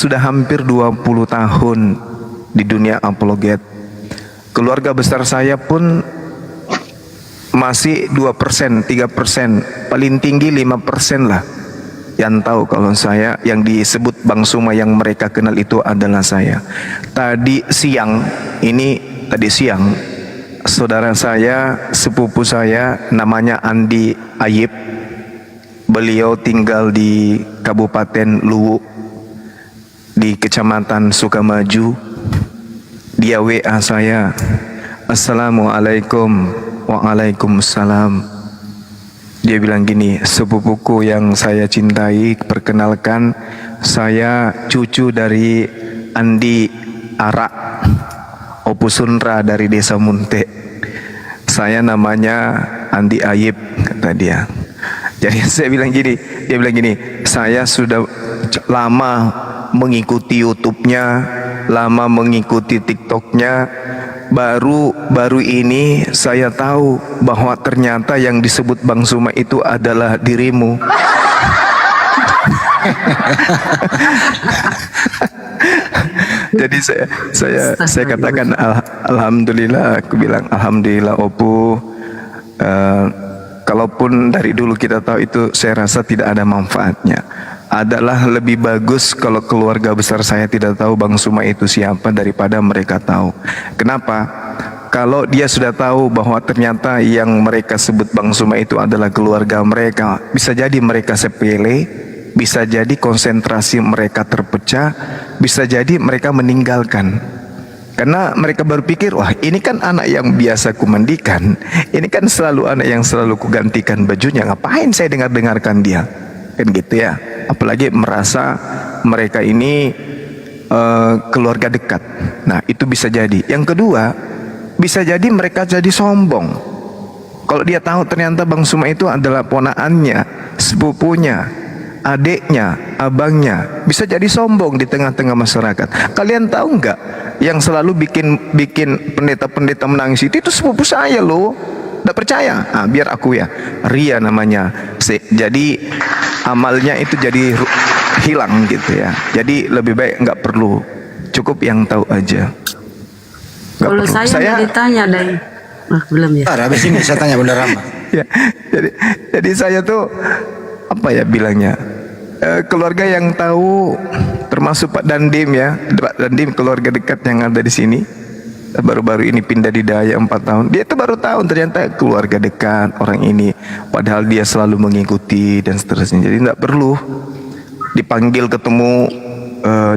Sudah hampir 20 tahun di dunia apologet. Keluarga besar saya pun masih 2%, 3%, paling tinggi 5% lah yang tahu kalau saya, yang disebut Bang Suma yang mereka kenal itu adalah saya. Tadi siang, saudara saya, sepupu saya namanya Andi Ayib. Beliau tinggal di Kabupaten Luwu di Kecamatan Sukamaju. Dia WA saya, Assalamualaikum. Waalaikumsalam. Dia bilang gini, sepupuku yang saya cintai, perkenalkan, saya cucu dari Andi Arak Opusunra dari Desa Munte. Saya namanya Andi Ayib, kata dia. Jadi saya bilang gini, dia bilang gini, saya sudah lama mengikuti YouTube-nya, lama mengikuti TikTok-nya. Baru ini saya tahu bahwa ternyata yang disebut Bang Suma itu adalah dirimu. Jadi saya katakan alhamdulillah, aku bilang alhamdulillah Opu. Kalaupun dari dulu kita tahu itu, saya rasa tidak ada manfaatnya. Adalah lebih bagus kalau keluarga besar saya tidak tahu Bang Suma itu siapa daripada mereka tahu. Kenapa? Kalau dia sudah tahu bahwa ternyata yang mereka sebut Bang Suma itu adalah keluarga mereka, bisa jadi mereka sepele, bisa jadi konsentrasi mereka terpecah, bisa jadi mereka meninggalkan. Karena mereka berpikir, wah ini kan anak yang biasa kumandikan, ini kan selalu anak yang selalu kugantikan bajunya, ngapain saya dengarkan dia, kan gitu ya. Apalagi merasa mereka ini keluarga dekat. Nah itu bisa jadi. Yang kedua, bisa jadi mereka jadi sombong. Kalau dia tahu ternyata Bang Suma itu adalah ponaannya, sepupunya, adiknya, abangnya, bisa jadi sombong di tengah-tengah masyarakat. Kalian tahu nggak, yang selalu bikin pendeta-pendeta menangis itu sepupu saya loh. Nggak percaya? Ah, biar aku ya. Ria namanya. Jadi amalnya itu jadi hilang gitu ya. Jadi lebih baik nggak perlu, cukup yang tahu aja. Kalau saya ditanya deh, belum ya. Habis ini saya tanya Bunda Rama. Ya, jadi saya tuh apa ya bilangnya, keluarga yang tahu, termasuk Pak Dandim ya, Pak Dandim keluarga dekat yang ada di sini. Baru-baru ini pindah di Daya 4 tahun. Dia tuh baru tahu ternyata keluarga dekat orang ini. Padahal dia selalu mengikuti dan seterusnya. Jadi tidak perlu dipanggil ketemu,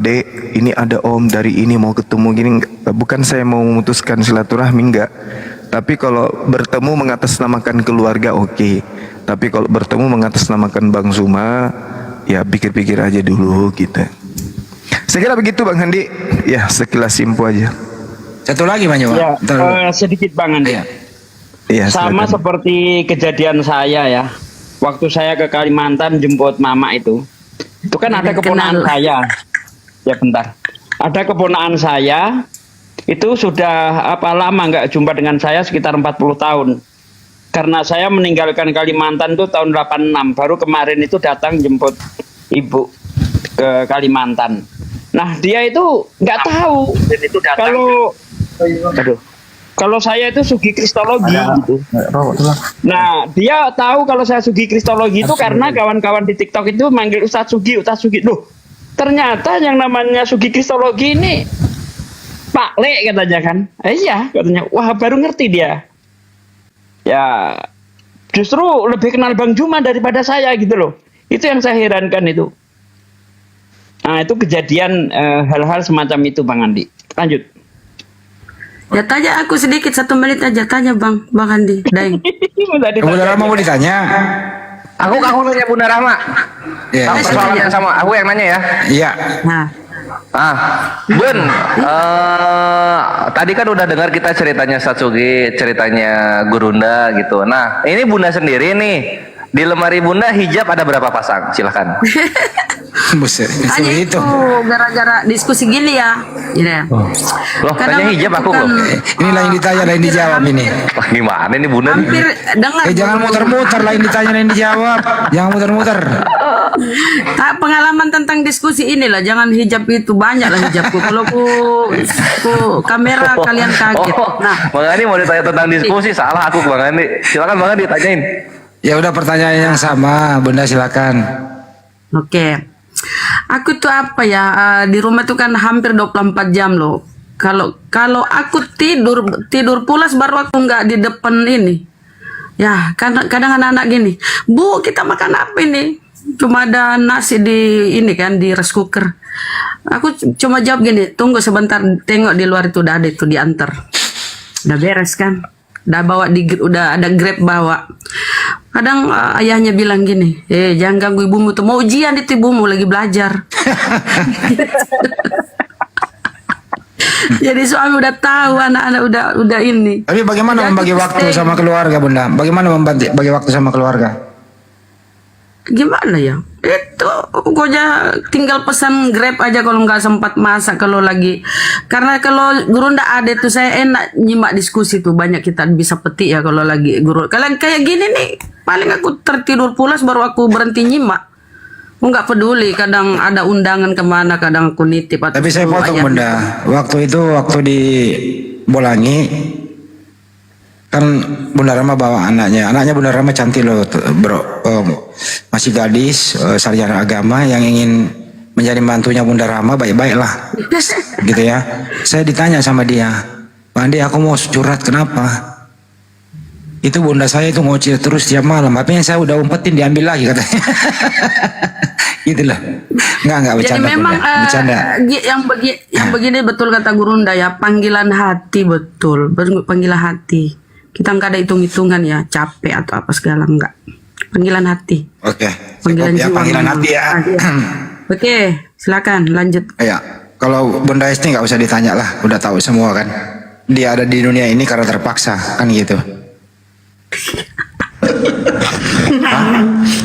Dek, ini ada Om dari ini mau ketemu gini. Bukan saya mau memutuskan silaturahmi, enggak. Tapi kalau bertemu mengatasnamakan keluarga oke. Tapi kalau bertemu mengatasnamakan Bang Suma, ya pikir-pikir aja dulu gitu. Saya kira begitu Bang Handi. Ya sekilas info aja. Satu lagi Bang Jawa. Ya, sedikit Bang Andi. Ya, sama silakan. seperti kejadian saya ya. Waktu saya ke Kalimantan jemput mama itu kan ada keponakan saya. Ya bentar. Ada keponakan saya itu sudah lama nggak jumpa dengan saya, sekitar 40 tahun. Karena saya meninggalkan Kalimantan itu tahun 86. Baru kemarin itu datang jemput ibu ke Kalimantan. Nah dia itu nggak tahu kalau saya itu sugi kristologi gitu. Nah dia tahu kalau saya sugi kristologi itu karena kawan-kawan di TikTok itu manggil Ustadz Sugi. Loh ternyata yang namanya sugi kristologi ini Pak Le katanya kan. Iya katanya. Wah baru ngerti dia. Ya justru lebih kenal Bang Juma daripada saya gitu loh. Itu yang saya herankan itu. Nah itu kejadian hal-hal semacam itu Bang Andi. Lanjut. Ya tanya aku sedikit 1 menit aja, tanya Bang Andi. Daeng. Bunda Rama mau ditanya. Aku nanya Bunda Rahma. Iya. Kamu persoalan yang sama, aku yang nanya ya. Iya. Nah, Bun, tadi kan udah dengar kita ceritanya Satsugi, ceritanya Gurunda gitu. Nah, ini Bunda sendiri nih, di lemari Bunda hijab ada berapa pasang? Silahkan. Buset, hanya itu gara-gara diskusi gini ya. Iya. Loh, tanya hijab aku kok. Ini lain ditanya, lain dijawab ini. Wah, gimana ini Bunda? Hampir dengar. Jangan muter-muter, lain ditanya, lain dijawab. Jangan muter-muter. Tak pengalaman tentang diskusi inilah, jangan hijab itu banyak lah hijabku. Kalau ku kamera kalian kaget. Nah, Bang Andi mau ditanya tentang diskusi, salah aku Bang Andi. Silakan Bang Andi tanyain. Ya udah pertanyaan yang sama, Bunda silakan. oke. Aku tuh apa ya, di rumah tuh kan hampir 24 jam loh. Kalau aku tidur pulas baru aku nggak di depan ini. Ya, kadang anak-anak gini, Bu, kita makan apa ini? Cuma ada nasi di ini kan, di rice cooker. Aku cuma jawab gini, tunggu sebentar, tengok di luar itu udah ada itu diantar. Udah beres kan? Udah ada Grab bawa. Kadang ayahnya bilang gini, jangan ganggu ibumu tuh, mau ujian itu ibumu lagi belajar. Jadi suami udah tahu anak-anak udah ini. Tapi bagaimana Jadi membagi waktu stay. sama keluarga, Bunda? Bagaimana bagi waktu sama keluarga? Gimana ya? Itu pokoknya tinggal pesan Grab aja kalau nggak sempat masak kalau lagi. Karena kalau guru ndak ada tuh saya enak nyimak diskusi tuh, banyak kita bisa petik ya kalau lagi guru. Kalian kayak gini nih, paling aku tertidur pulas baru aku berhenti nyimak. Aku nggak peduli, kadang ada undangan kemana, kadang aku nitip. Atau Tapi saya suruh potong, ayahnya. Bunda. Waktu di Bolangi kan Bunda Rama bawa anaknya Bunda Rama cantik loh, bro. Masih gadis, sarjana agama yang ingin menjadi mantunya Bunda Rama, baik-baiklah. Gitu ya. Saya ditanya sama dia, Bang Andi, aku mau curhat, kenapa? Itu bunda saya itu ngoceh terus tiap malam, HP-nya saya udah umpetin, diambil lagi katanya. Gitu lah. Enggak Jadi bercanda, memang Bunda. Bercanda. yang begini betul kata Gurunda ya, panggilan hati betul, panggilan hati. Kita nggak ada hitung-hitungan ya, capek atau apa segala enggak. Panggilan hati. Oke. Panggilan Ya, jiwa. panggilan memang. hati ya. Iya. Oke, silakan lanjut. Ya, kalau Bunda Esti nggak usah ditanya lah, udah tahu semua kan. Dia ada di dunia ini karena terpaksa, kan gitu.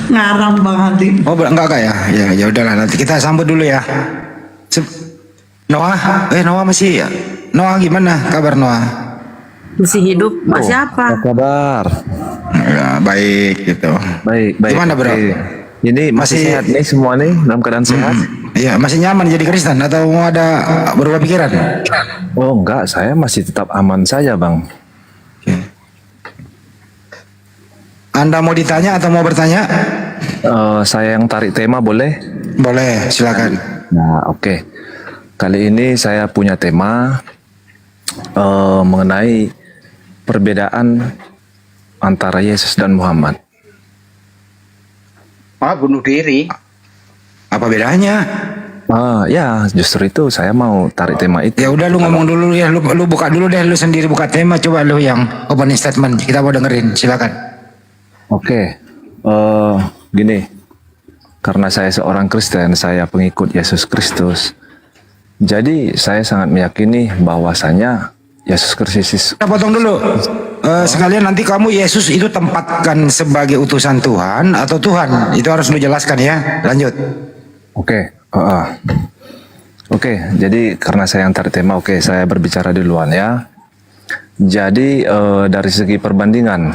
Ngarang Bang Andi. Oh, enggak ya? Ya udahlah, nanti kita sambut dulu ya. Noah masih ya? Noah gimana kabar Noah? Masih hidup, masih apa? Apa kabar? Ya, baik gitu. Baik. Gimana, Bro? Oke. Ini masih sehat nih semua nih, dalam keadaan sehat? Iya, masih nyaman jadi Kristen atau mau ada berubah pikiran? Oh enggak, saya masih tetap aman saja Bang. Oke. Anda mau ditanya atau mau bertanya? Saya yang tarik tema boleh? Boleh, silakan. Nah oke. Kali ini saya punya tema mengenai perbedaan antara Yesus dan Muhammad. Bunuh diri. Apa bedanya? Ya justru itu saya mau tarik tema itu. Ya udah, lu ngomong dulu ya, lu buka dulu deh, lu sendiri buka tema, coba lu yang opening statement, kita mau dengerin, silakan. Oke, gini, karena saya seorang Kristen, saya pengikut Yesus Kristus. Jadi saya sangat meyakini bahwasanya Yesus Kristus. Kita potong dulu. Sekalian nanti kamu Yesus itu tempatkan sebagai utusan Tuhan atau Tuhan, itu harus lu jelaskan ya. Lanjut. Oke, jadi karena saya yang tarik tema, saya berbicara duluan ya. Jadi dari segi perbandingan,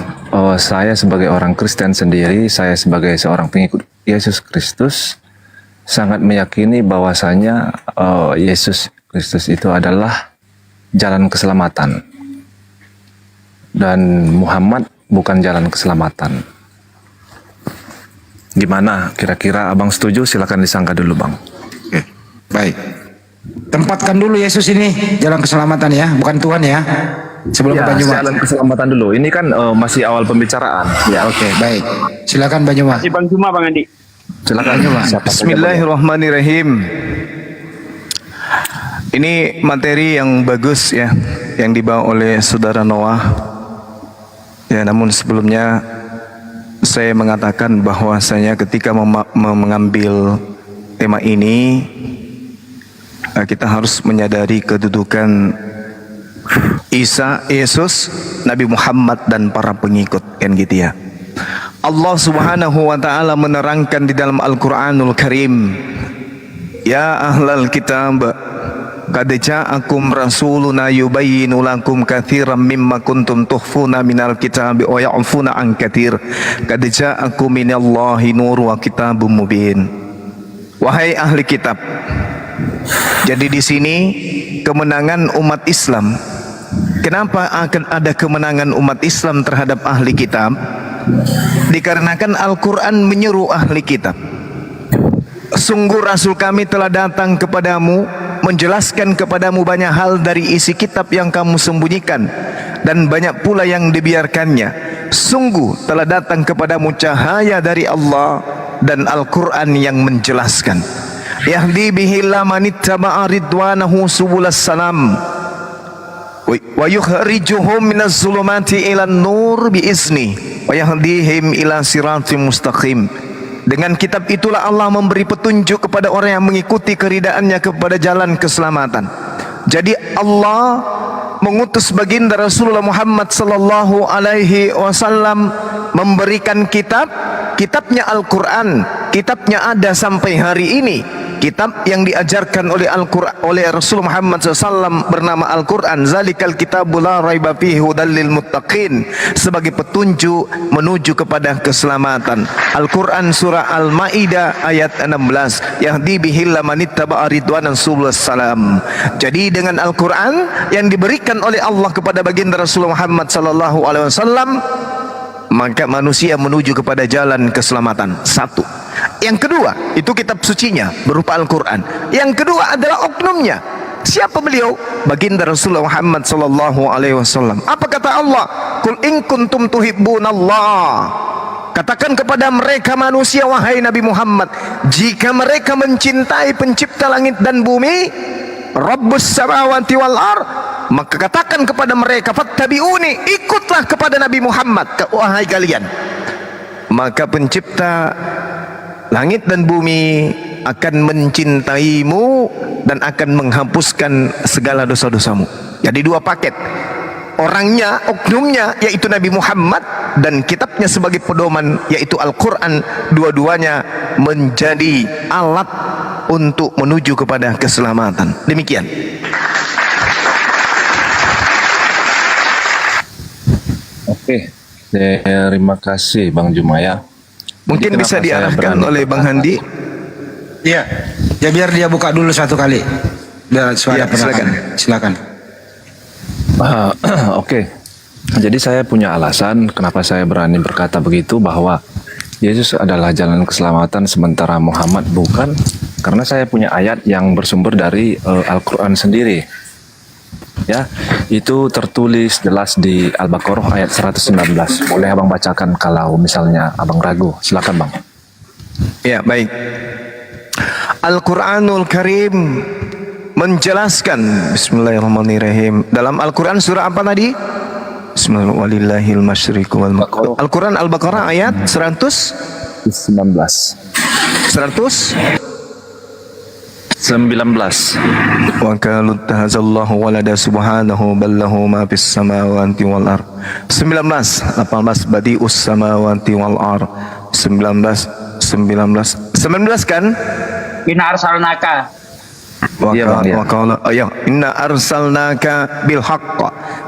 saya sebagai orang Kristen sendiri, saya sebagai seorang pengikut Yesus Kristus, sangat meyakini bahwasanya Yesus Kristus itu adalah jalan keselamatan. Dan Muhammad bukan jalan keselamatan. Gimana? Kira-kira abang setuju? Silakan disangka dulu bang. Oke, baik. Tempatkan dulu Yesus ini jalan keselamatan ya, bukan Tuhan ya. Sebelum ke Banyumas. Jalan keselamatan dulu. Ini kan masih awal pembicaraan. Ya oke, baik. Silakan Banyumas. Si Bang Juma Bang Andi. Silakan. Siapa saja, Bismillahirrahmanirrahim. Ini materi yang bagus ya, yang dibawa oleh saudara Noah. Ya, namun sebelumnya saya mengatakan bahwasanya ketika mengambil tema ini, kita harus menyadari kedudukan Isa, Yesus, Nabi Muhammad dan para pengikut, kan gitu ya. Allah Subhanahu wa taala menerangkan di dalam Al-Qur'anul Karim, ya ahlal kitab Qad ja'akum rasuluna yubayyinu lakum katsiran mimma kuntum tukhfuna minal kitabi wa ya'funa an katsir. Qad ja'akum minallahi nur wa kitabum mubin. Wahai ahli kitab. Jadi di sini kemenangan umat Islam. Kenapa akan ada kemenangan umat Islam terhadap ahli kitab? Dikarenakan Al-Quran menyeru ahli kitab. Sungguh Rasul kami telah datang kepadamu, menjelaskan kepadamu banyak hal dari isi kitab yang kamu sembunyikan, dan banyak pula yang dibiarkannya. Sungguh telah datang kepadamu cahaya dari Allah dan Al-Quran yang menjelaskan. Yahdi bihillah manittaba'a ridwanahu subulas salam wa yukhrijuhum minaz zulumati ilan nur biizni wa yahdihim ila siratim mustaqim. Dengan kitab itulah Allah memberi petunjuk kepada orang yang mengikuti keridaannya kepada jalan keselamatan. Jadi Allah mengutus baginda Rasulullah Muhammad sallallahu alaihi wasallam memberikan kitabnya Al-Quran. Kitabnya ada sampai hari ini. Kitab yang diajarkan oleh Al-Quran, oleh Rasul Muhammad SAW bernama Al-Quran. Zalikal kitabu la raiba fihi hudal lil muttaqin, sebagai petunjuk menuju kepada keselamatan. Al-Quran surah Al-Maidah ayat 16. Yahdi bihillah manittaba'a ridwanan subulas salam. Jadi dengan Al-Quran yang diberikan oleh Allah kepada baginda Rasul Muhammad SAW, maka manusia menuju kepada jalan keselamatan. Satu. Yang kedua, itu kitab sucinya berupa Al-Quran. Yang kedua adalah oknumnya. Siapa beliau? Baginda Rasulullah Muhammad sallallahu alaihi wasallam. Apa kata Allah? Qul in kuntum tuhibbunallah. Katakan kepada mereka manusia, wahai Nabi Muhammad, jika mereka mencintai pencipta langit dan bumi, Rabbus samawati wal ardh, maka katakan kepada mereka, fattabi'uni, ikutlah kepada Nabi Muhammad, wahai kalian. Maka pencipta langit dan bumi akan mencintaimu dan akan menghapuskan segala dosa-dosamu. Jadi dua paket. Orangnya, oknumnya yaitu Nabi Muhammad, dan kitabnya sebagai pedoman yaitu Al-Quran. Dua-duanya menjadi alat untuk menuju kepada keselamatan. Demikian. Oke, terima kasih Bang Jumaya. Mungkin Jadi bisa kenapa saya diarahkan berani oleh Bang Handi. Iya. Ya biar dia buka dulu satu kali. Biar suara Ya, silakan. Silakan. Oke, jadi saya punya alasan kenapa saya berani berkata begitu, bahwa Yesus adalah jalan keselamatan sementara Muhammad bukan, karena saya punya ayat yang bersumber dari Al-Quran sendiri. Ya, itu tertulis jelas di Al-Baqarah ayat 119. Boleh Abang bacakan kalau misalnya Abang ragu. Silakan Bang. Ya, baik. Al-Quranul Karim menjelaskan, bismillahirrahmanirrahim, dalam Al-Quran surah apa tadi? Bismillahirrahmanirrahim. Al-Quran Al-Baqarah ayat 119. 19. Wa qalu tahazallahu walada subhanahu ballahu ma fis samawati wal ard. 19 badius samawati wal ard. 19 kan? Inna arsalnaka. Iya, Bang, iya. Wa qala inna arsalnaka bil haqq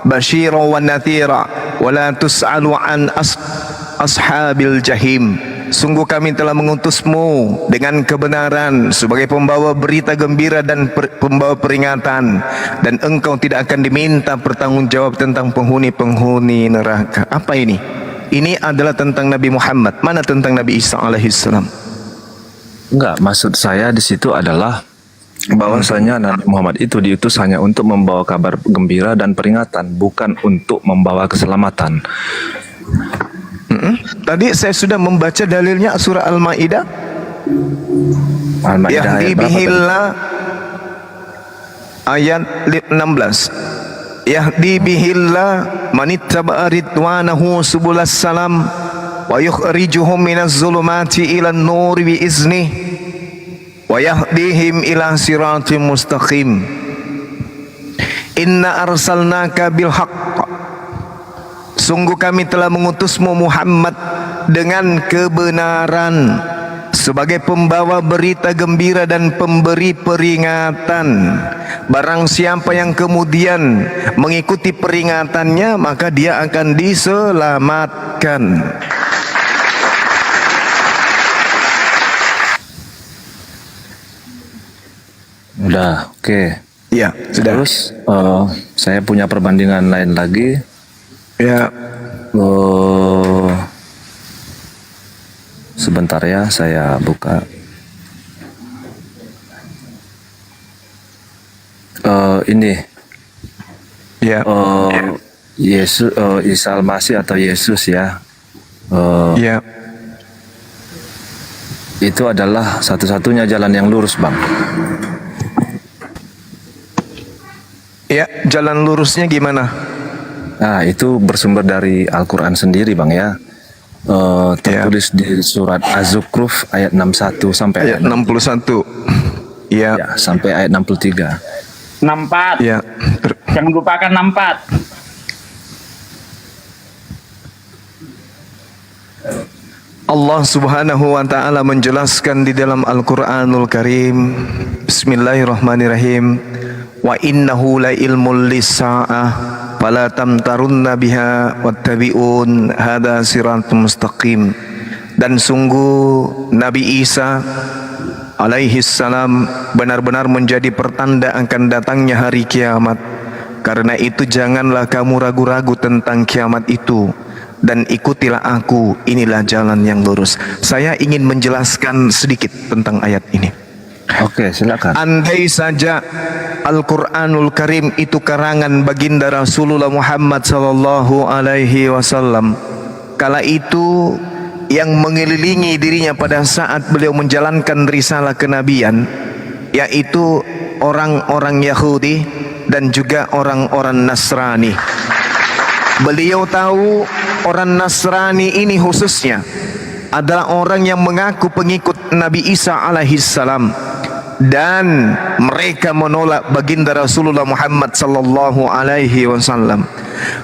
basyira wa nadhira wa la tus'alu an ashabil jahim. Sungguh kami telah mengutusmu dengan kebenaran sebagai pembawa berita gembira dan pembawa peringatan, dan engkau tidak akan diminta bertanggungjawab tentang penghuni-penghuni neraka. Apa ini? Ini adalah tentang Nabi Muhammad. Mana tentang Nabi Isa alaihissalam? Enggak, maksud saya di situ adalah bahwasanya Nabi Muhammad itu diutus hanya untuk membawa kabar gembira dan peringatan, bukan untuk membawa keselamatan. Tadi saya sudah membaca dalilnya surah Al-Maidah. Al-Maidah Yahdi ayat berapa tadi? bihillah ayat 16. Yahdi bihillah manittaba'a ridwanahu subulas salam wa yukhrijuhum minaz zulumati ilan nur biiznih wa yahdihim ila siratim mustaqim. Inna arsalnaka bil haqq, sungguh kami telah mengutusmu Muhammad dengan kebenaran. sebagai pembawa berita gembira dan pemberi peringatan. Barang siapa yang kemudian mengikuti peringatannya, maka dia akan diselamatkan. Udah, oke. Ya, sudah. Terus saya punya perbandingan lain lagi. Ya, Sebentar ya, saya buka. Ini ya, Yesus, Isa Al-Masih atau Yesus ya. ya. Itu adalah satu-satunya jalan yang lurus, Bang. Ya, jalan lurusnya gimana? Nah, itu bersumber dari Al-Quran sendiri, Bang ya. Tertulis di surat Az-Zukhruf ayat 61 sampai Ayat 61. Ya, ya, sampai ayat 63. 64. ya. Jangan lupakan 64. Allah Subhanahu wa taala menjelaskan di dalam Al-Qur'anul Karim. Bismillahirrahmanirrahim. Wa innahu la ilmul lis-sa'ah fala tamtarunna biha wattabi'un hadza siratum mustaqim. Dan sungguh Nabi Isa alaihi salam benar-benar menjadi pertanda akan datangnya hari kiamat. Karena itu janganlah kamu ragu-ragu tentang kiamat itu, dan ikutilah aku, inilah jalan yang lurus. Saya ingin menjelaskan sedikit tentang ayat ini. Oke, silakan. Andai saja Al-Quranul Karim itu karangan baginda Rasulullah Muhammad sallallahu alaihi wasallam, kala itu yang mengelilingi dirinya pada saat beliau menjalankan risalah kenabian, yaitu orang-orang Yahudi dan juga orang-orang Nasrani. Beliau tahu orang Nasrani ini khususnya adalah orang yang mengaku pengikut Nabi Isa alaihi salam, dan mereka menolak baginda Rasulullah Muhammad sallallahu alaihi wasallam.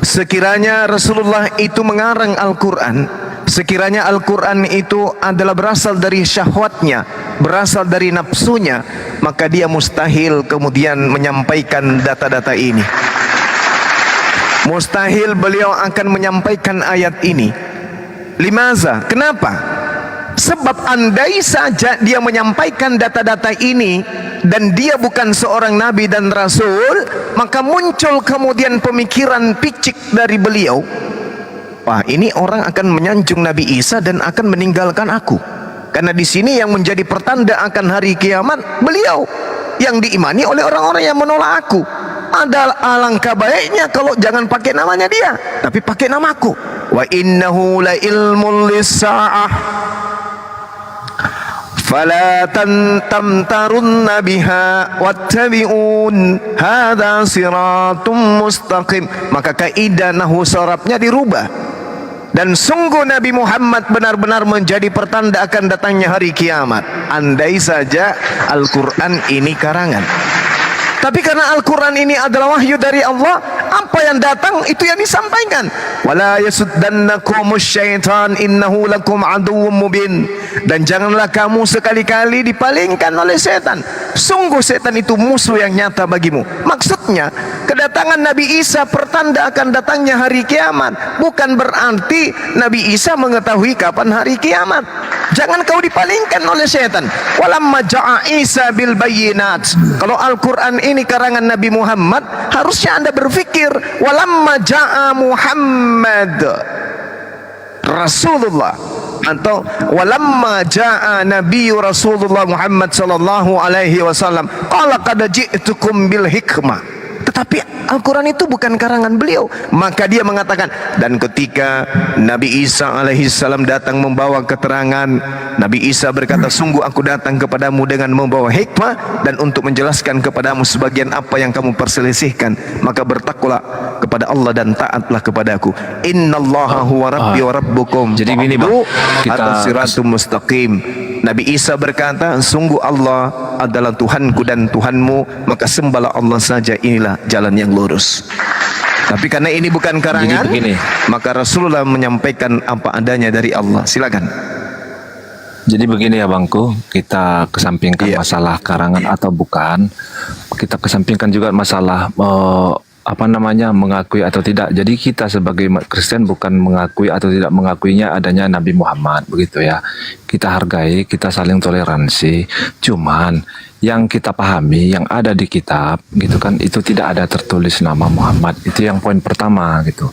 Sekiranya Rasulullah itu mengarang Al-Quran, sekiranya Al-Quran itu adalah berasal dari syahwatnya, berasal dari nafsunya, maka dia mustahil kemudian menyampaikan data-data ini. Mustahil beliau akan menyampaikan ayat ini. Limaza? Kenapa? Sebab andai saja dia menyampaikan data-data ini dan dia bukan seorang nabi dan rasul, maka muncul kemudian pemikiran picik dari beliau, wah, ini orang akan menyanjung Nabi Isa dan akan meninggalkan aku. Karena di sini yang menjadi pertanda akan hari kiamat beliau, yang diimani oleh orang-orang yang menolak aku. Ada alangkah baiknya kalau jangan pakai namanya dia, tapi pakai namaku. Wa innahu la ilmul lis-sa'ah fala tamtarunna biha wattabi'un hadza siratum mustaqim. Maka kaidah nahwu sarafnya dirubah. Dan sungguh Nabi Muhammad benar-benar menjadi pertanda akan datangnya hari kiamat. Andai saja Al-Quran ini karangan. Tapi karena Al-Quran ini adalah wahyu dari Allah, apa yang datang itu yang disampaikan. Wala yasuddannakumus syaitan innahu lakum aduwwum mubin. Dan janganlah kamu sekali-kali dipalingkan oleh setan. Sungguh setan itu musuh yang nyata bagimu. Maksudnya, kedatangan Nabi Isa pertanda akan datangnya hari kiamat. Bukan berarti Nabi Isa mengetahui kapan hari kiamat. Jangan kau dipalingkan oleh setan. Walamma ja'a Isa bil bayyinat. Kalau Al-Quran ini karangan Nabi Muhammad, harusnya Anda berpikir walamma ja'a Muhammad Rasulullah, atau walamma ja'a Nabi Rasulullah Muhammad sallallahu alaihi wasallam qala qad ji'tukum bil hikmah. Tetapi Al-Quran itu bukan karangan beliau. Maka dia mengatakan, dan ketika Nabi Isa alaihi salam datang membawa keterangan, Nabi Isa berkata, sungguh aku datang kepadamu dengan membawa hikmah dan untuk menjelaskan kepadamu sebagian apa yang kamu perselisihkan. Maka bertakwalah kepada Allah dan taatlah kepadaku. Innallaha huwa rabbi wa rabbukum. Jadi gini, Bang, atas siratum mustaqim. Nabi Isa berkata, sungguh Allah adalah Tuhanku dan Tuhanmu, maka sembahlah Allah saja, inilah jalan yang lurus. Tapi karena ini bukan karangan, begini. maka Rasulullah menyampaikan apa adanya dari Allah. Silakan. Jadi begini ya Bangku, kita kesampingkan Iya. masalah karangan atau bukan, kita kesampingkan juga masalah mengakui atau tidak. Jadi kita sebagai umat Kristen bukan mengakui atau tidak mengakuinya adanya Nabi Muhammad, begitu ya. Kita hargai, kita saling toleransi. Cuman yang kita pahami, yang ada di kitab, gitu kan, itu tidak ada tertulis nama Muhammad. Itu yang poin pertama, gitu.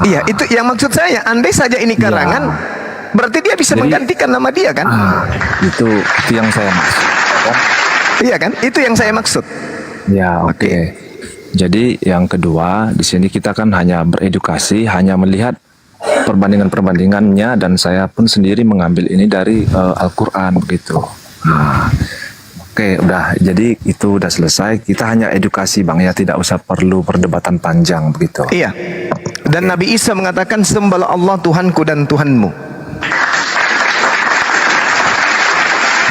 Iya, itu yang maksud saya. Andai saja ini karangan, berarti dia bisa Jadi- menggantikan nama dia kan? Itu yang saya maksud. Iya kan? Itu yang saya maksud. Ya, oke. Jadi yang kedua, di sini kita kan hanya beredukasi, hanya melihat perbandingan-perbandingannya, dan saya pun sendiri mengambil ini dari Al-Quran begitu. Nah, oke, udah. Jadi itu udah selesai. Kita hanya edukasi, Bang, ya, tidak usah perlu perdebatan panjang begitu. Iya. Dan Nabi Isa mengatakan, sembahlah Allah Tuhanku dan Tuhanmu.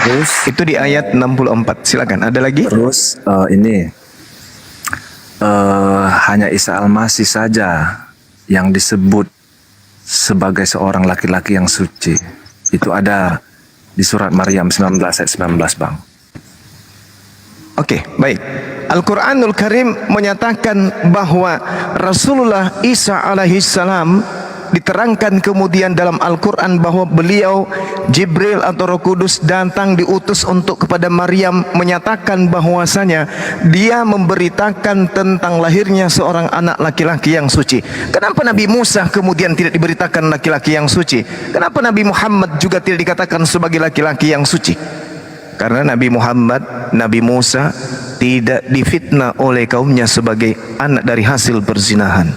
Terus, Itu di ayat 64. Silakan. Ada lagi? terus hanya Isa Al-Masih saja yang disebut sebagai seorang laki-laki yang suci. Itu ada di surat Maryam 19 ayat 19, Bang. Oke, baik. Al-Quranul Karim menyatakan bahwa Rasulullah Isa alaihissalam diterangkan kemudian dalam Al-Quran bahwa beliau Jibril atau Roh Kudus datang diutus untuk kepada Maryam menyatakan bahwasanya dia memberitakan tentang lahirnya seorang anak laki-laki yang suci. Kenapa Nabi Musa kemudian tidak diberitakan laki-laki yang suci? Kenapa Nabi Muhammad juga tidak dikatakan sebagai laki-laki yang suci? Karena Nabi Muhammad, Nabi Musa tidak difitnah oleh kaumnya sebagai anak dari hasil perzinahan.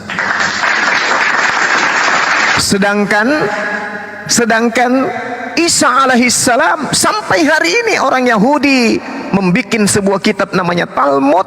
Sedangkan Isa alaihissalam sampai hari ini orang Yahudi membuat sebuah kitab namanya Talmud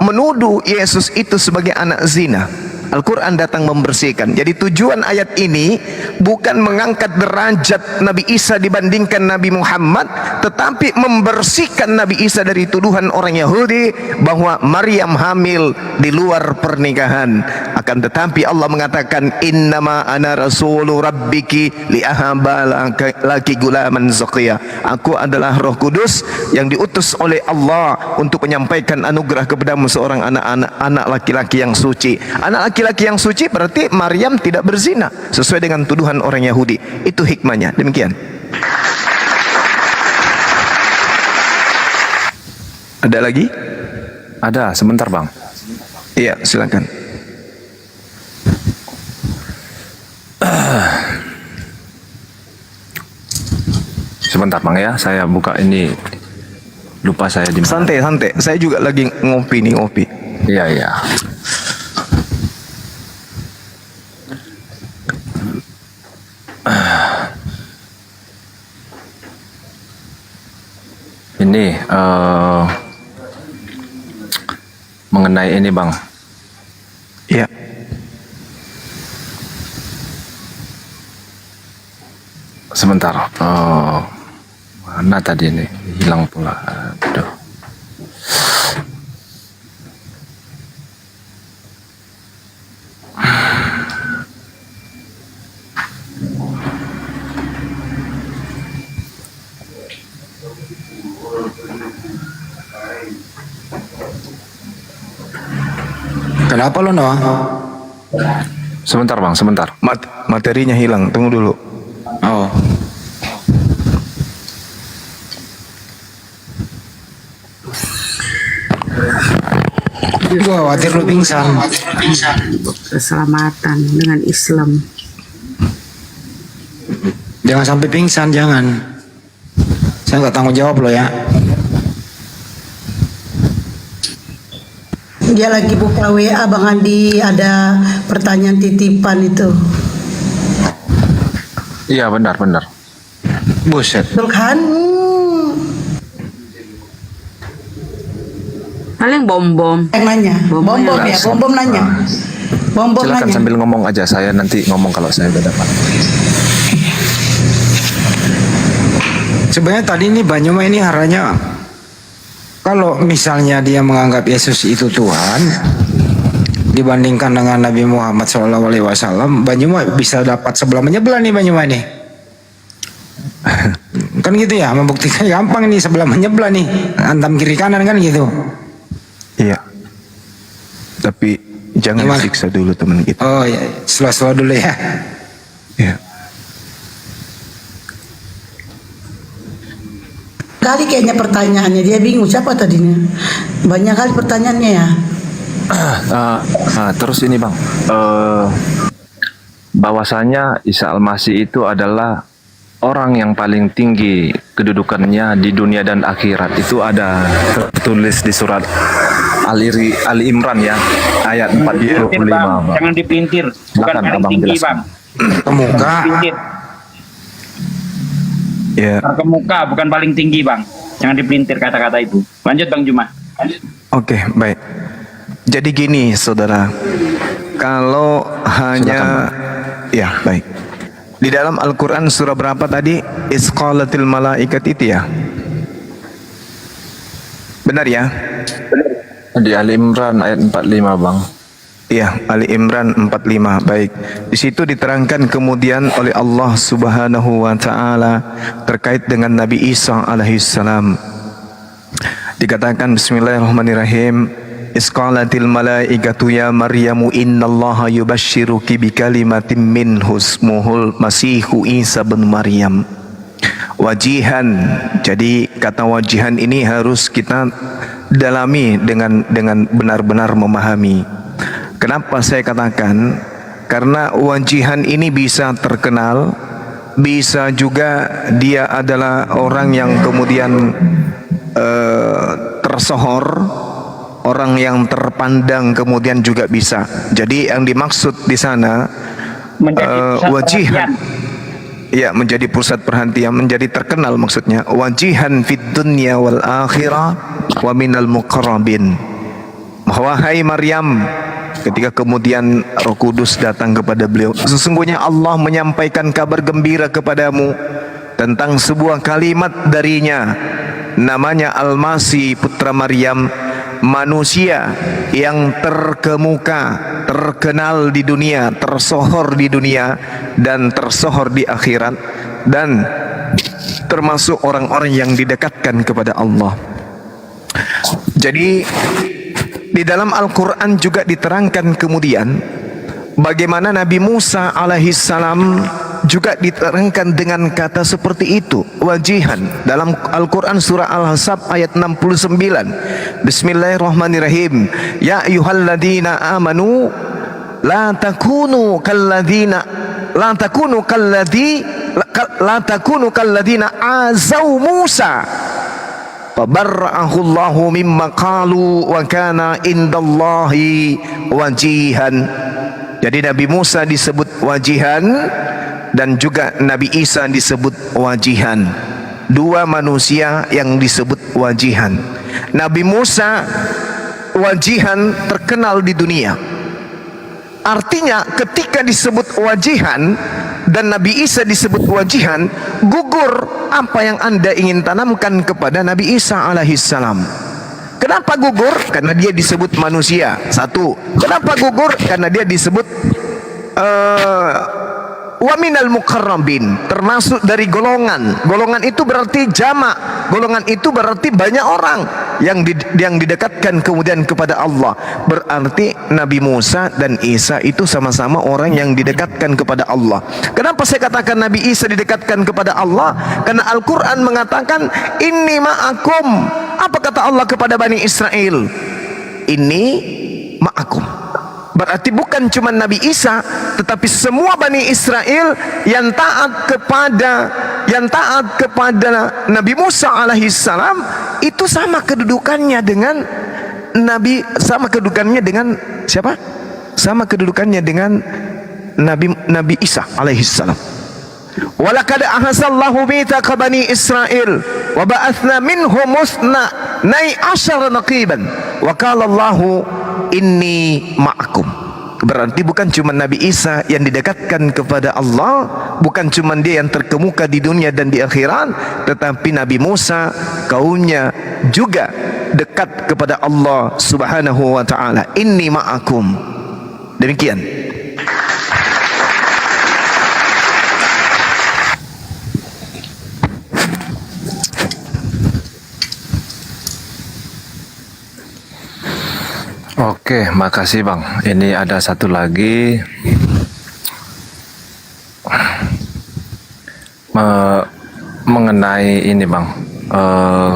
menuduh Yesus itu sebagai anak zina. Al-Quran datang membersihkan. Jadi tujuan ayat ini bukan mengangkat derajat Nabi Isa dibandingkan Nabi Muhammad, tetapi membersihkan Nabi Isa dari tuduhan orang Yahudi bahwa Maryam hamil di luar pernikahan. Akan tetapi Allah mengatakan, innama ana rasulu rabbiki liahaba laki gulaman zakiya. Aku adalah Roh Kudus yang diutus oleh Allah untuk menyampaikan anugerah kepadamu seorang anak laki-laki yang suci. Anak laki-laki yang suci berarti Maryam tidak berzina sesuai dengan tuduhan orang Yahudi. Itu hikmahnya. Demikian. Ada lagi? Ada, sebentar, Bang. Iya, silakan. Sebentar, Bang, ya. Saya buka ini. Lupa saya di mana. Santai, santai. Saya juga lagi ngopi nih, ngopi. Iya, iya. Ini mengenai ini, Bang. Iya. Sebentar. Mana tadi ini? Hilang pula. Aduh. Kenapa lo Noah? Sebentar, Bang, sebentar. Materinya hilang. Tunggu dulu. Oh. Gua khawatir lu pingsan. Keselamatan dengan Islam. Jangan sampai pingsan, jangan. Saya nggak tanggung jawab lo ya. Dia lagi buka WA Bang Andi, ada pertanyaan titipan itu. Iya, benar, benar. Buset. Betul kan? Paling bom-bom. Yang nanya, bom ya, bom nanya. Bom Silakan nanya. sambil ngomong aja. Saya nanti ngomong kalau saya udah dapat. Sebenarnya tadi ini Banyuma ini haranya kalau misalnya dia menganggap Yesus itu Tuhan dibandingkan dengan Nabi Muhammad SAW, Banyuma bisa dapat sebelah menyebelah nih Banyuma nih. kan gitu ya, membuktikan gampang nih, sebelah menyebelah nih, antam kiri kanan kan gitu. Iya. Tapi jangan Gimana? siksa dulu teman kita. Oh ya, slow-slow dulu ya. Ya. Kali kayaknya pertanyaannya dia bingung siapa tadinya. Banyak kali pertanyaannya ya. Terus ini bang, bahwasanya Isa Al-Masih itu adalah orang yang paling tinggi kedudukannya di dunia dan akhirat. Itu ada tertulis di surat Ali Imran ya, ayat 45 Dipelintir, bang. bang. Jangan dipelintir. Bukan Silakan, paling abang tinggi, jelaskan. bang. Ke muka. Dipelintir. Ya. Ke muka, bukan paling tinggi, bang. Jangan dipelintir kata-kata itu. Lanjut, Bang Juma. Lanjut. Oke, baik. Jadi gini, saudara. Kalau hanya ya, baik. Di dalam Al-Qur'an surah berapa tadi? Isqalatil malaikat itu ya. Benar ya? Di Ali Imran ayat 45 bang. Iya, Ali Imran 45. Baik. Di situ diterangkan kemudian oleh Allah Subhanahu wa taala terkait dengan Nabi Isa alaihissalam. Dikatakan bismillahirrahmanirrahim. Isqalatil malaikatu ya Maryamu innallaha yubashshiruki bikalimatin minhu ismuhul Masihu Isa bin Maryam. Wajihan. Jadi kata wajihan ini harus kita dalami dengan benar-benar memahami. Kenapa saya katakan? Karena wajihan ini bisa terkenal, bisa juga dia adalah orang yang kemudian tersohor, orang yang terpandang kemudian juga bisa. Jadi yang dimaksud di sana Menjadi pusat wajihan. perhatian. Ya, menjadi pusat perhatian, menjadi terkenal maksudnya. Wajihan fid dunya wal akhirah wa minal muqarrabin. Wahai Maryam, ketika kemudian Roh Kudus datang kepada beliau, sesungguhnya Allah menyampaikan kabar gembira kepadamu tentang sebuah kalimat darinya, namanya Al-Masih putra Maryam, manusia yang terkemuka, terkenal di dunia, tersohor di dunia dan tersohor di akhirat, dan termasuk orang-orang yang didekatkan kepada Allah. Jadi di dalam Al-Quran juga diterangkan kemudian bagaimana Nabi Musa alaihissalam juga diterangkan dengan kata seperti itu, wajihan. Dalam Al-Quran surah Al-Ahzab ayat 69. Bismillahirrahmanirrahim. Ya ayyuhalladzina amanu la takunu kalladzina azau Musa fabarra'ahu Allahu mimma qalu wa kana indallahi wajihan. Jadi Nabi Musa disebut wajihan dan juga Nabi Isa disebut wajihan. Dua manusia yang disebut wajihan. Nabi Musa wajihan terkenal di dunia. Artinya ketika disebut wajihan dan Nabi Isa disebut wajihan, gugur apa yang Anda ingin tanamkan kepada Nabi Isa alaihissalam. Kenapa gugur? Karena dia disebut manusia. Satu. Kenapa gugur? Karena dia disebut wa minal muqarrabin, termasuk dari golongan. Golongan itu berarti jamak. Golongan itu berarti banyak orang yang didekatkan kemudian kepada Allah. Berarti Nabi Musa dan Isa itu sama-sama orang yang didekatkan kepada Allah. Kenapa saya katakan Nabi Isa didekatkan kepada Allah? Karena Al-Quran mengatakan inni ma'akum. Apa kata Allah kepada Bani Israel? Inni ma'akum. Berarti bukan cuma Nabi Isa, tetapi semua Bani Israel yang taat kepada Nabi Musa alaihissalam itu sama kedudukannya dengan sama kedudukannya dengan siapa? Sama kedudukannya dengan Nabi Isa alaihissalam. Walaqad ahsallahu mitsaqa bani Israil wa ba'atsna minhum musnai asyara naqiban wa qala Allahu inni ma'akum. Berarti bukan cuma Nabi Isa yang didekatkan kepada Allah, bukan cuma dia yang terkemuka di dunia dan di akhirat, tetapi Nabi Musa kaumnya juga dekat kepada Allah Subhanahu wa taala. Inni ma'akum. Demikian. Oke, makasih Bang. Ini ada satu lagi. Mengenai ini Bang,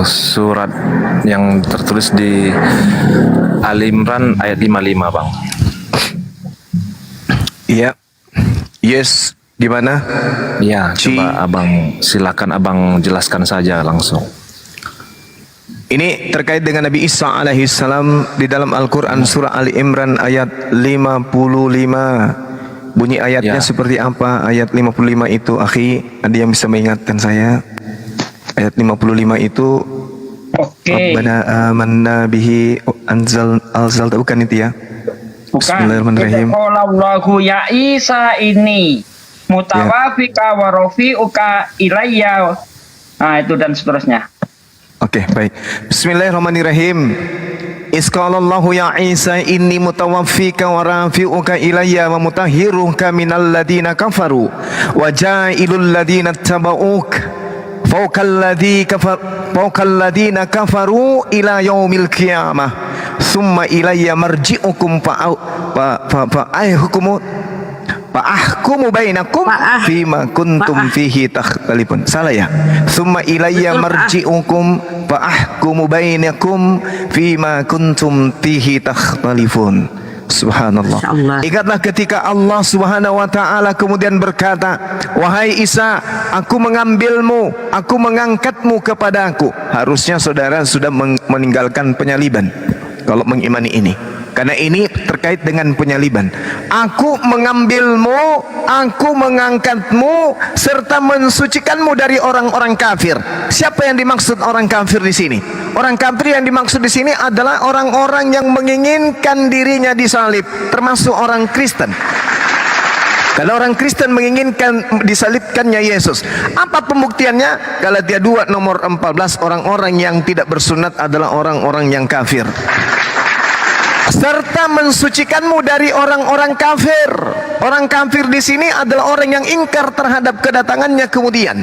surat yang tertulis di Ali Imran ayat 55 Bang. Iya. Yes, gimana? Ya, coba Abang, silakan Abang jelaskan saja langsung. Ini terkait dengan Nabi Isa alaihissalam di dalam Al-Quran surah Ali Imran ayat 55. Bunyi ayatnya Ya. seperti apa? Ayat 55 itu, akhi, ada yang bisa mengingatkan saya? Ayat 55 itu Oke. Rabbana amanna bihi anzal bukan itu ya? Bukan. Bismillahirrahmanirrahim. Allahu ya Isa ini mutawafika wa rafi'uka ilayya. Nah, itu dan seterusnya. Oke, baik. Bismillahirrahmanirrahim. Isqalallahu ya Isa inni mutawaffika wa rafi'uka ilayya wa mutahhiruka minal ladina kafaru wa ja'ilul ladina taba'uk fawqal ladina kafaru ila yaumil qiyamah summa ilayya marji'ukum fa'ahkumu bainakum fima kuntum fihi takhtalifun. Salah ya? Summa ilayya Betul, Pak. marji'ukum fa'ahkumu bainakum fima kuntum fihi takhtalifun. Subhanallah. Masya Allah. Ingatlah ketika Allah Subhanahu wa taala kemudian berkata, "Wahai Isa, aku mengambilmu, aku mengangkatmu kepadaku." Harusnya saudara sudah meninggalkan penyaliban kalau mengimani ini. Karena ini terkait dengan penyaliban. Aku mengambilmu, aku mengangkatmu serta mensucikanmu dari orang-orang kafir. Siapa yang dimaksud orang kafir di sini? Orang kafir yang dimaksud di sini adalah orang-orang yang menginginkan dirinya disalib, termasuk orang Kristen. Kalau orang Kristen menginginkan disalibkannya Yesus, apa pembuktiannya? Galatia 2 nomor 14, orang-orang yang tidak bersunat adalah orang-orang yang kafir. Serta mensucikanmu dari orang-orang kafir. Orang kafir di sini adalah orang yang ingkar terhadap kedatangannya kemudian.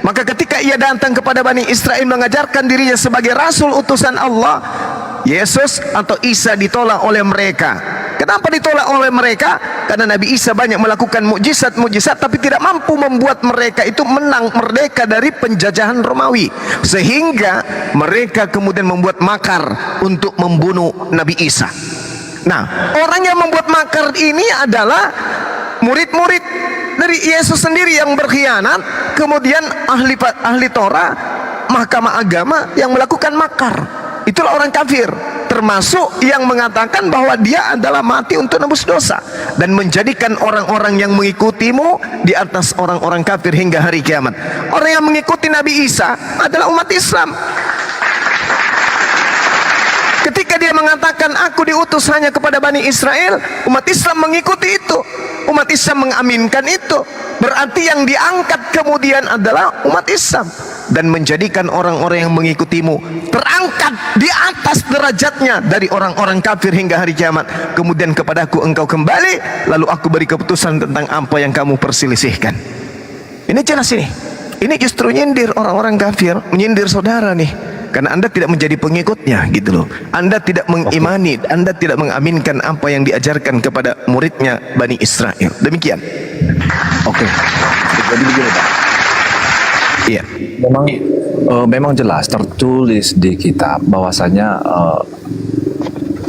Maka ketika ia datang kepada Bani Israel mengajarkan dirinya sebagai rasul utusan Allah, Yesus atau Isa ditolak oleh mereka. Kenapa ditolak oleh mereka? Karena Nabi Isa banyak melakukan mukjizat-mukjizat tapi tidak mampu membuat mereka itu menang merdeka dari penjajahan Romawi. Sehingga mereka kemudian membuat makar untuk membunuh Nabi Isa. Nah, orang yang membuat makar ini adalah murid-murid dari Yesus sendiri yang berkhianat, kemudian ahli Torah, mahkamah agama yang melakukan makar. Itulah orang kafir, termasuk yang mengatakan bahwa dia adalah mati untuk nebus dosa dan menjadikan orang-orang yang mengikutimu di atas orang-orang kafir hingga hari kiamat. Orang yang mengikuti Nabi Isa adalah umat Islam. Ketika dia mengatakan aku diutus hanya kepada Bani Israel, umat Islam mengikuti itu, umat Islam mengaminkan itu. Berarti yang diangkat kemudian adalah umat Islam dan menjadikan orang-orang yang mengikutimu terangkat di atas derajatnya dari orang-orang kafir hingga hari kiamat. Kemudian kepadaku engkau kembali, lalu aku beri keputusan tentang apa yang kamu perselisihkan. Ini jelas ini. Ini justru nyindir orang-orang kafir, menyindir saudara nih. Karena Anda tidak menjadi pengikutnya gitu loh. Anda tidak mengimani, Anda tidak mengaminkan apa yang diajarkan kepada muridnya Bani Israel. Demikian. Oke. Jadi begini Pak. Iya. Memang jelas tertulis di kitab bahwasanya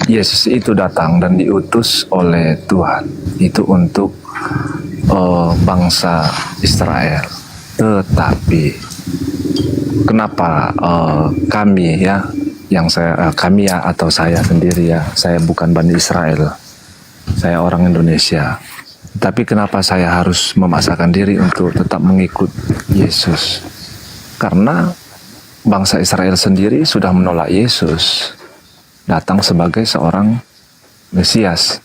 Yesus itu datang dan diutus oleh Tuhan itu untuk bangsa Israel. Tetapi kenapa kami ya, kami ya atau saya sendiri ya, saya bukan Bani Israel, saya orang Indonesia. Tapi kenapa saya harus memaksakan diri untuk tetap mengikut Yesus? Karena bangsa Israel sendiri sudah menolak Yesus datang sebagai seorang Mesias.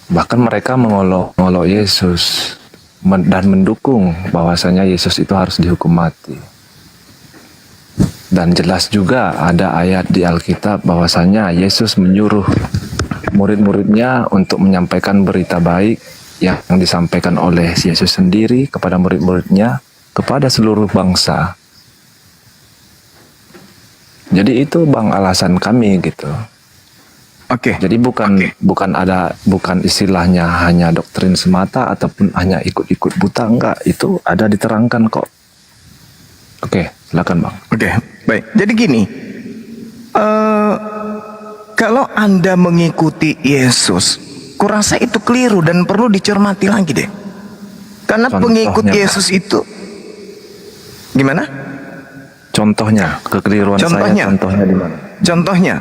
Bahkan mereka mengolok Yesus dan mendukung bahwasanya Yesus itu harus dihukum mati. Dan jelas juga ada ayat di Alkitab bahwasanya Yesus menyuruh murid-muridnya untuk menyampaikan berita baik yang disampaikan oleh Yesus sendiri kepada murid-muridnya kepada seluruh bangsa. Jadi itu Bang alasan kami gitu. Oke. Jadi bukan istilahnya hanya doktrin semata ataupun hanya ikut-ikut buta, enggak. Itu ada diterangkan kok. Oke, silakan Bang. Oke, baik. Jadi gini, kalau Anda mengikuti Yesus, kurasa itu keliru dan perlu dicermati lagi deh. Karena Contohnya, pengikut Pak. Yesus itu, gimana? Contohnya, kekeliruan Contohnya. saya contohnya di mana? Contohnya,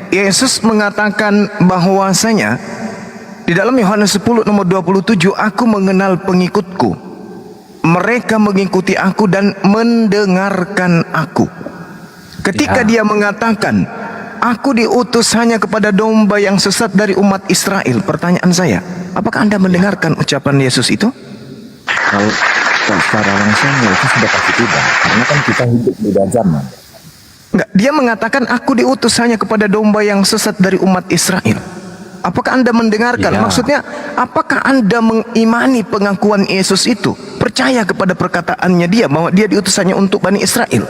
Yesus mengatakan bahwasanya di dalam Yohanes 10 nomor 27, aku mengenal pengikutku. Mereka mengikuti aku dan mendengarkan aku. Ketika dia mengatakan, aku diutus hanya kepada domba yang sesat dari umat Israel. Pertanyaan saya, apakah Anda mendengarkan ucapan Yesus itu? Kalau secara langsung ya itu sudah pasti tidak, karena kan kita hidup di zaman. Enggak, dia mengatakan aku diutus hanya kepada domba yang sesat dari umat Israel. Apakah Anda mendengarkan? Iya. Maksudnya, apakah Anda mengimani pengakuan Yesus itu? Percaya kepada perkataannya dia bahwa dia diutus hanya untuk Bani Israel?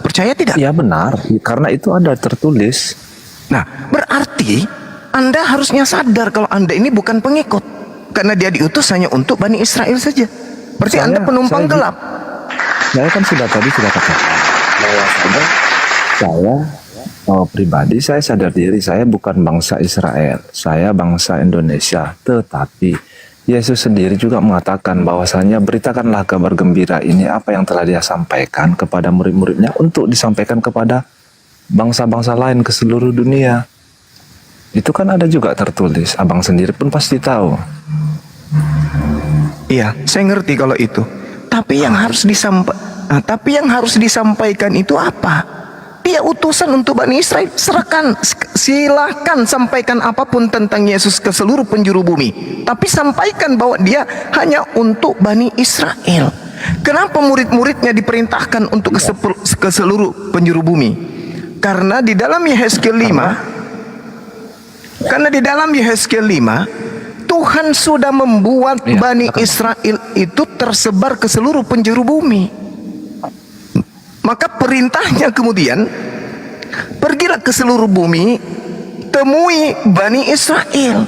Percaya tidak? Iya benar, karena itu ada tertulis. Nah, berarti Anda harusnya sadar kalau Anda ini bukan pengikut. Karena dia diutus hanya untuk Bani Israel saja. Berarti Anda penumpang gelap. Saya kan sudah katakan bahwa saya pribadi saya sadar diri saya bukan bangsa Israel, saya bangsa Indonesia. Tetapi Yesus sendiri juga mengatakan bahwasanya beritakanlah kabar gembira ini apa yang telah dia sampaikan kepada murid-muridnya untuk disampaikan kepada bangsa-bangsa lain ke seluruh dunia. Itu kan ada juga tertulis, abang sendiri pun pasti tahu. Iya, saya ngerti kalau itu. Tapi yang harus disampaikan itu apa? Dia utusan untuk Bani Israel. Silahkan sampaikan apapun tentang Yesus ke seluruh penjuru bumi. Tapi sampaikan bahwa dia hanya untuk Bani Israel. Kenapa murid-muridnya diperintahkan untuk ke seluruh penjuru bumi? Karena di dalam Yehezkiel 5, Tuhan sudah membuat Bani Israel itu tersebar ke seluruh penjuru bumi. Maka perintahnya kemudian, pergilah ke seluruh bumi, temui Bani Israel.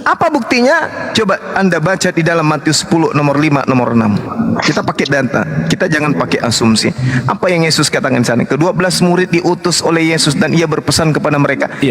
Apa buktinya? Coba Anda baca di dalam Matius 10 nomor 5 nomor 6. Kita pakai data, kita jangan pakai asumsi. Apa yang Yesus katakan di sana? Ke-12 murid diutus oleh Yesus dan ia berpesan kepada mereka, Iya.